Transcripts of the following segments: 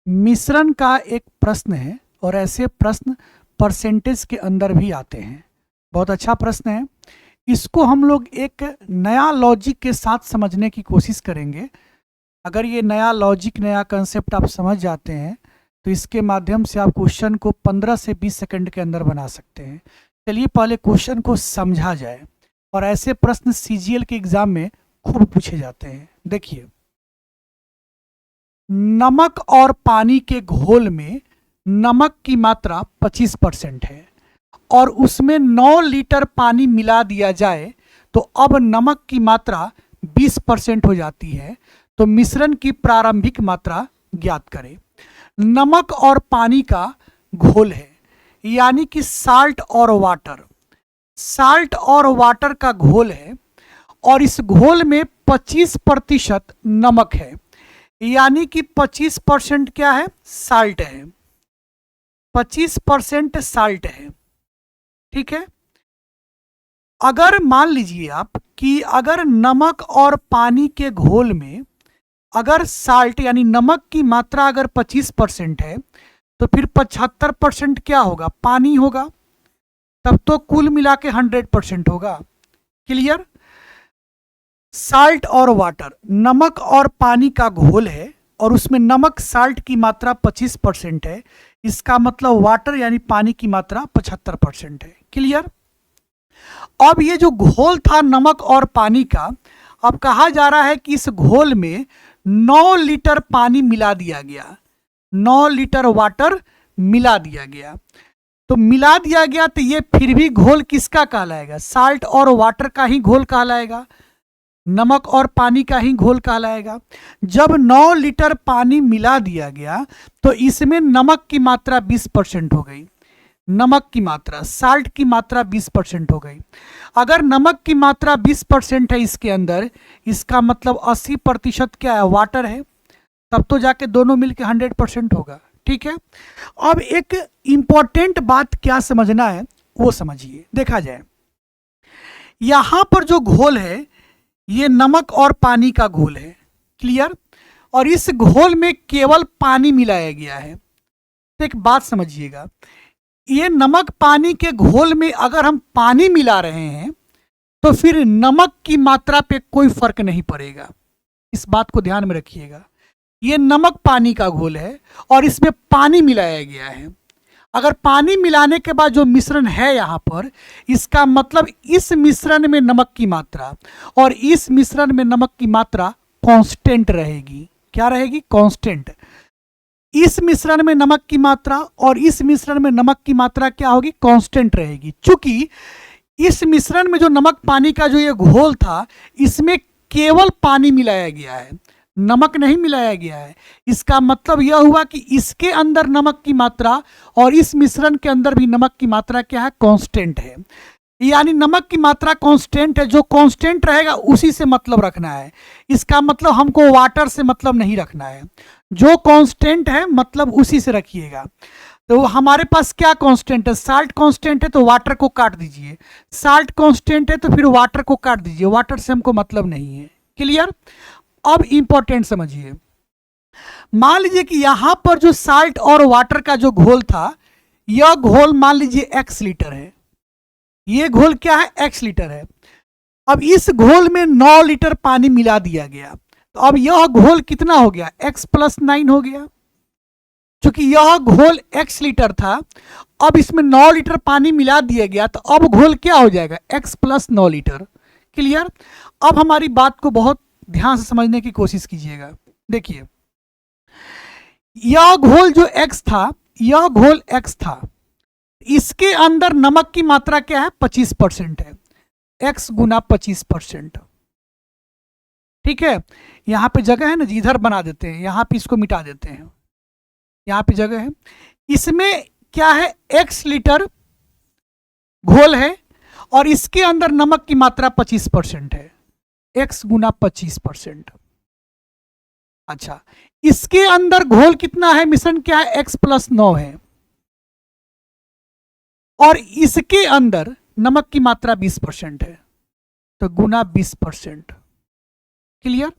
मिश्रण का एक प्रश्न है और ऐसे प्रश्न परसेंटेज के अंदर भी आते हैं। बहुत अच्छा प्रश्न है। इसको हम लोग एक नया लॉजिक के साथ समझने की कोशिश करेंगे। अगर ये नया लॉजिक, नया कंसेप्ट आप समझ जाते हैं तो इसके माध्यम से आप क्वेश्चन को 15 से 20 सेकंड के अंदर बना सकते हैं। चलिए पहले क्वेश्चन को समझा जाए। और ऐसे प्रश्न सीजीएल के एग्जाम में खूब पूछे जाते हैं। देखिए, नमक और पानी के घोल में नमक की मात्रा 25% है और उसमें 9 लीटर पानी मिला दिया जाए तो अब नमक की मात्रा 20% हो जाती है। तो मिश्रण की प्रारंभिक मात्रा ज्ञात करें। नमक और पानी का घोल है, यानी कि साल्ट और वाटर। साल्ट और वाटर का घोल है और इस घोल में 25% नमक है, यानी कि 25% क्या है? साल्ट है। 25% साल्ट है। ठीक है। अगर मान लीजिए आप कि अगर नमक और पानी के घोल में अगर साल्ट यानी नमक की मात्रा अगर 25% है तो फिर 75% क्या होगा? पानी होगा। तब तो कुल मिला के 100% होगा। क्लियर? साल्ट और वाटर, नमक और पानी का घोल है और उसमें नमक साल्ट की मात्रा 25% है। इसका मतलब वाटर यानी पानी की मात्रा 75% है। क्लियर? अब ये जो घोल था नमक और पानी का, अब कहा जा रहा है कि इस घोल में 9 लीटर पानी मिला दिया गया, 9 लीटर वाटर मिला दिया गया। तो मिला दिया गया तो ये फिर भी घोल किसका कहलाएगा? साल्ट और वाटर का ही घोल कहलाएगा, नमक और पानी का ही घोल कहलाएगा। जब 9 लीटर पानी मिला दिया गया तो इसमें नमक की मात्रा 20% हो गई। नमक की मात्रा, साल्ट की मात्रा 20% हो गई। अगर नमक की मात्रा 20% है इसके अंदर, इसका मतलब 80% क्या है? वाटर है। तब तो जाके दोनों मिलके 100% होगा। ठीक है। अब एक इंपॉर्टेंट बात क्या समझना है वो समझिए। देखा जाए, यहां पर जो घोल है ये नमक और पानी का घोल है। क्लियर? और इस घोल में केवल पानी मिलाया गया है। तो एक बात समझिएगा, ये नमक पानी के घोल में अगर हम पानी मिला रहे हैं तो फिर नमक की मात्रा पे कोई फर्क नहीं पड़ेगा। इस बात को ध्यान में रखिएगा। ये नमक पानी का घोल है और इसमें पानी मिलाया गया है। अगर पानी मिलाने के बाद जो मिश्रण है यहाँ पर, इसका मतलब इस मिश्रण में नमक की मात्रा और इस मिश्रण में नमक की मात्रा कांस्टेंट रहेगी। क्या रहेगी? कांस्टेंट। इस मिश्रण में नमक की मात्रा और इस मिश्रण में नमक की मात्रा क्या होगी? कांस्टेंट रहेगी। चूंकि इस मिश्रण में जो नमक पानी का जो ये घोल था, इसमें केवल पानी मिलाया गया है, नमक नहीं मिलाया गया है। इसका मतलब यह हुआ कि इसके अंदर नमक की मात्रा और इस मिश्रण के अंदर भी नमक की मात्रा क्या है? कांस्टेंट है। यानी नमक की मात्रा कांस्टेंट है। जो कांस्टेंट रहेगा उसी से मतलब रखना है। इसका मतलब हमको वाटर से मतलब नहीं रखना है। जो कांस्टेंट है मतलब उसी से रखिएगा। तो हमारे पास क्या कांस्टेंट है? साल्ट कांस्टेंट है तो वाटर को काट दीजिए। साल्ट कांस्टेंट है तो फिर वाटर को काट दीजिए। वाटर से हमको मतलब नहीं है। क्लियर? अब इंपॉर्टेंट समझिए। मान लीजिए कि यहां पर जो साल्ट और वाटर का जो घोल था, यह घोल मान लीजिए x लीटर है। ये घोल क्या है? x लीटर है। अब इस घोल में 9 लीटर पानी मिला दिया गया तो अब यह घोल कितना हो गया? x+9 हो गया। क्योंकि यह घोल x लीटर था, अब इसमें 9 लीटर पानी मिला दिया गया तो अब घोल क्या हो जाएगा? x+9 litre. क्लियर? अब हमारी बात को बहुत ध्यान से समझने की कोशिश कीजिएगा। देखिए, यह घोल जो x था, यह घोल x था, इसके अंदर नमक की मात्रा क्या है? 25% है। x गुना 25%। ठीक है। यहां पे जगह है ना जी, इधर बना देते हैं, यहां पे इसको मिटा देते हैं। यहां पे जगह है। इसमें क्या है? x लीटर घोल है और इसके अंदर नमक की मात्रा 25% है। x गुना 25%। अच्छा, इसके अंदर घोल कितना है? मिश्रण क्या है? x+9 है और इसके अंदर नमक की मात्रा 20% है, तो गुना 20%। क्लियर?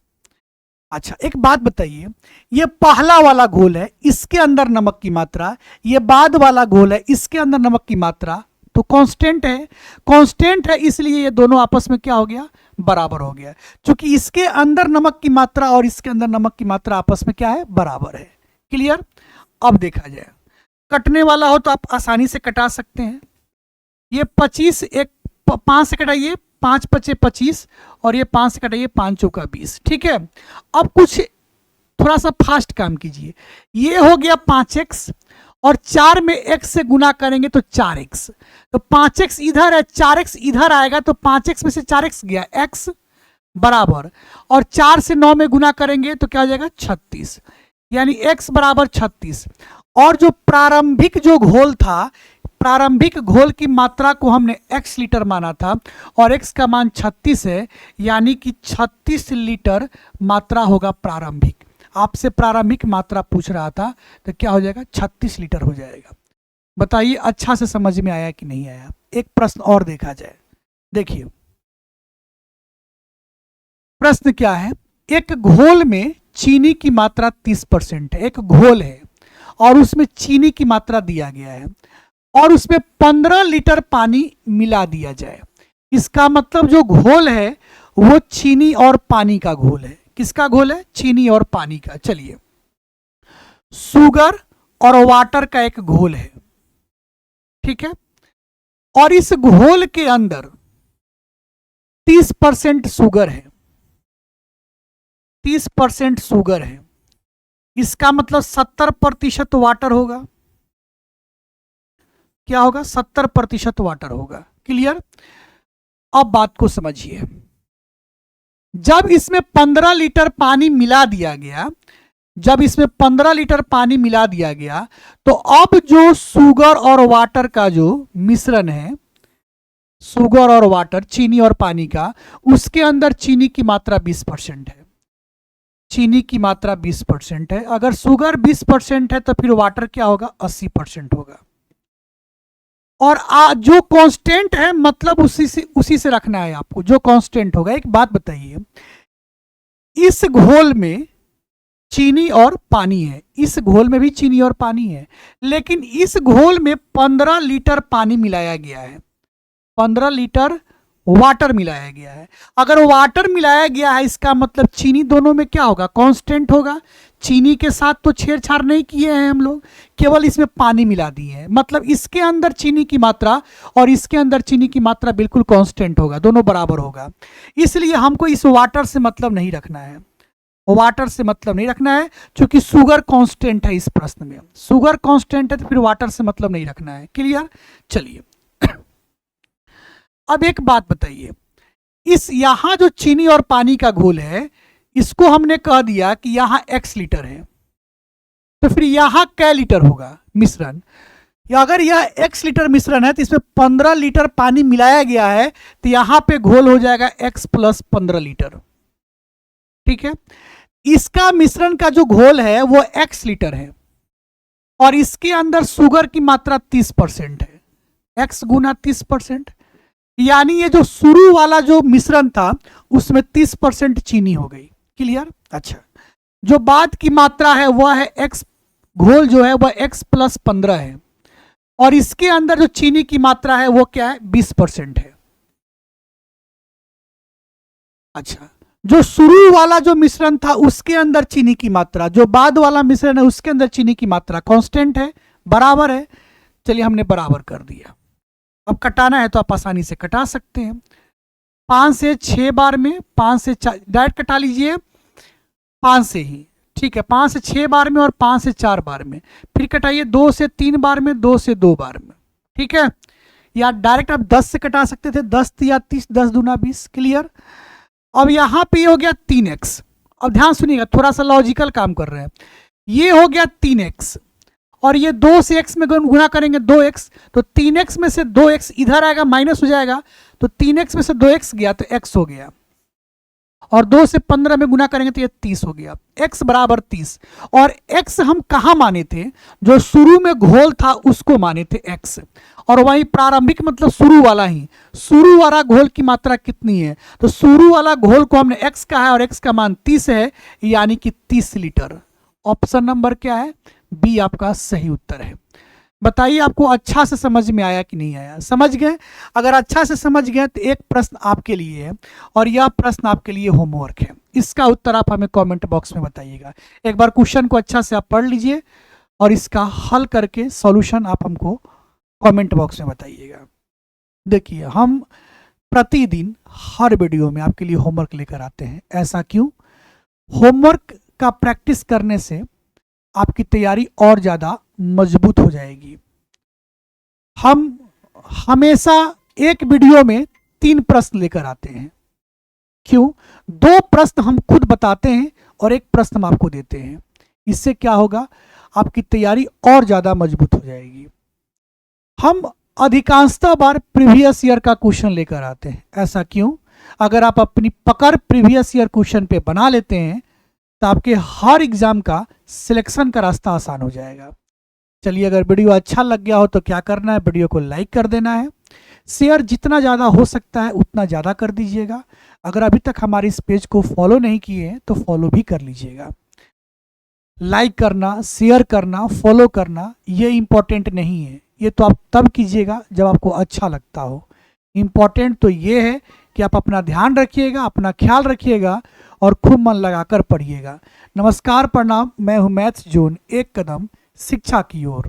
अच्छा एक बात बताइए, ये पहला वाला घोल है, इसके अंदर नमक की मात्रा, ये बाद वाला घोल है, इसके अंदर नमक की मात्रा तो कांस्टेंट है। कांस्टेंट है इसलिए ये दोनों आपस में क्या हो गया, बराबर हो गया। क्योंकि इसके अंदर नमक की मात्रा और इसके अंदर नमक की मात्रा आपस में क्या है, बराबर है। क्लियर। अब देखा जाए, कटने वाला हो तो आप आसानी से कटा सकते हैं। ये 25 एक 5 से कटाइए, 5 पचे 25 और ये 5 से कटाइए, 5 चौका 20। ठीक है। अब कुछ थोड़ा सा फास्ट काम कीजिए। ये हो गया 5x और 4 में x से गुना करेंगे तो 4x, तो 5x इधर है, 4x इधर आएगा, तो 5x में से 4x गया, x बराबर, और 4 से 9 में गुना करेंगे तो क्या हो जाएगा, 36, यानी x बराबर 36। और जो प्रारंभिक जो घोल था, प्रारंभिक घोल की मात्रा को हमने x लीटर माना था और x का मान 36 है, यानी कि 36 लीटर मात्रा होगा प्रारंभिक। आपसे प्रारंभिक मात्रा पूछ रहा था तो क्या हो जाएगा, 36 लीटर हो जाएगा। बताइए अच्छा से समझ में आया कि नहीं आया। एक प्रश्न और देखा जाए। देखिए प्रश्न क्या है, एक घोल में चीनी की मात्रा 30% है। एक घोल है और उसमें चीनी की मात्रा दिया गया है और उसमें 15 लीटर पानी मिला दिया जाए। इसका मतलब जो घोल है वो चीनी और पानी का घोल है। किसका घोल है, चीनी और पानी का। चलिए, शुगर और वाटर का एक घोल है, ठीक है, और इस घोल के अंदर 30% शुगर है, 30% शुगर है। इसका मतलब 70% वाटर होगा। क्या होगा, 70% वाटर होगा। क्लियर। अब बात को समझिए, जब इसमें 15 लीटर पानी मिला दिया गया, जब इसमें 15 लीटर पानी मिला दिया गया, तो अब जो शुगर और वाटर का जो मिश्रण है, शुगर और वाटर, चीनी और पानी का, उसके अंदर चीनी की मात्रा 20% है। चीनी की मात्रा 20% है। अगर शुगर 20% है तो फिर वाटर क्या होगा, 80% होगा। और जो कांस्टेंट है मतलब उसी से रखना है आपको, जो कांस्टेंट होगा। एक बात बताइए, इस घोल में चीनी और पानी है, इस घोल में भी चीनी और पानी है, लेकिन इस घोल में 15 लीटर पानी मिलाया गया है, 15 लीटर वाटर मिलाया गया है। अगर वाटर मिलाया गया है इसका मतलब चीनी दोनों में क्या होगा, कांस्टेंट होगा। चीनी के साथ तो छेड़छाड़ नहीं किए हैं हम लोग, केवल इसमें पानी मिला दिए हैं। मतलब इसके अंदर चीनी की मात्रा और इसके अंदर चीनी की मात्रा बिल्कुल कांस्टेंट होगा, दोनों बराबर होगा। इसलिए हमको इस वाटर से मतलब नहीं रखना है, वाटर से मतलब नहीं रखना है, क्योंकि शुगर कांस्टेंट है। इस प्रश्न में शुगर कांस्टेंट है तो फिर वाटर से मतलब नहीं रखना है। क्लियर। चलिए अब एक बात बताइए, इस यहां जो चीनी और पानी का घोल है, इसको हमने कह दिया कि यहां x लीटर है, तो फिर यहां कै लीटर होगा मिश्रण। या अगर यह x लीटर मिश्रण है तो इसमें 15 लीटर पानी मिलाया गया है, तो यहां पे घोल हो जाएगा x प्लस 15 लीटर। ठीक है। इसका मिश्रण का जो घोल है वो x लीटर है और इसके अंदर शुगर की मात्रा 30% है, x गुना 30%, यानी ये जो शुरू वाला जो मिश्रण था उसमें 30% चीनी हो गई। क्लियर। अच्छा, जो बाद की मात्रा है वह है x, घोल जो है वह x प्लस 15 है और इसके अंदर जो चीनी की मात्रा है वो क्या है, 20% है। अच्छा, जो शुरू वाला जो मिश्रण था उसके अंदर चीनी की मात्रा, जो बाद वाला मिश्रण है उसके अंदर चीनी की मात्रा कांस्टेंट है, बराबर है। चलिए हमने बराबर कर दिया। अब कटाना है तो आप आसानी से कटा सकते हैं। 5 से 6 बार में, 5 से 4 डायरेक्ट कटा लीजिए, 5 से ही, ठीक है, 5 से 6 बार में और 5 से 4 बार में। फिर कटाइए 2 से 3 बार में, 2 से 2 बार में, ठीक है। या डायरेक्ट आप 10 से कटा सकते थे, 10 या 30, 10 दूना 20। क्लियर। अब यहां पे हो गया 3x। अब ध्यान सुनिएगा, थोड़ा सा लॉजिकल काम कर रहे हैं। ये हो गया 3x और ये 2 से x में गुना करेंगे 2x, तो 3x में से 2x इधर आएगा, माइनस हो जाएगा, तो 3x में से 2x गया तो x हो गया। और 2 से 15 में गुना करेंगे तो ये 30 हो गया। x बराबर 30। और x हम कहाँ माने थे? जो शुरू में घोल था उसको माने थे x। और वही प्रारंभिक मतलब शुरू वाला ही, शुरू वाला घोल की मात्रा कितनी है? तो शुरू वाला घोल को हमने x कहा है और x का मान 30 है, यानी कि 30 लीटर। ऑप्शन नंबर क्या है? बी आपका सही उत्तर है। बताइए आपको अच्छा से समझ में आया कि नहीं आया? समझ गए? अगर अच्छा से समझ गए तो एक प्रश्न आपके लिए है और यह प्रश्न आपके लिए होमवर्क है। इसका उत्तर आप हमें कमेंट बॉक्स में बताइएगा। एक बार क्वेश्चन को अच्छा से आप पढ़ लीजिए और इसका हल करके सॉल्यूशन आप हमको कमेंट बॉक्स में बताइएगा। देखिए, हम प्रतिदिन हर वीडियो में आपके लिए होमवर्क लेकर आते हैं। ऐसा क्यों? होमवर्क का प्रैक्टिस करने से आपकी तैयारी और ज़्यादा मजबूत हो जाएगी। हम हमेशा एक वीडियो में 3 प्रश्न लेकर आते हैं। क्यों? 2 प्रश्न हम खुद बताते हैं और 1 प्रश्न हम आपको देते हैं। इससे क्या होगा? आपकी तैयारी और ज़्यादा मजबूत हो जाएगी। हम अधिकांशतः बार प्रीवियस ईयर का क्वेश्चन लेकर आते हैं। ऐसा क्यों? अगर आप अपनी पकड़ प्रीवियस ईयर क्वेश्चन पे बना लेते हैं तो आपके हर एग्जाम का सिलेक्शन का रास्ता आसान हो जाएगा। चलिए, अगर वीडियो अच्छा लग गया हो तो क्या करना है? वीडियो को लाइक कर देना है, शेयर जितना ज़्यादा हो सकता है उतना ज़्यादा कर दीजिएगा। अगर अभी तक हमारे इस पेज को फॉलो नहीं किए हैं तो फॉलो भी कर लीजिएगा। लाइक करना, शेयर करना, फॉलो करना ये इम्पोर्टेंट नहीं है। ये तो आप तब कीजिएगा जब आपको अच्छा लगता हो। इम्पोर्टेंट तो ये है कि आप अपना ध्यान रखिएगा, अपना ख्याल रखिएगा और खूब मन लगाकर पढ़िएगा। नमस्कार, प्रणाम। मैं हूं मैथ्स जोन, एक कदम शिक्षा की ओर।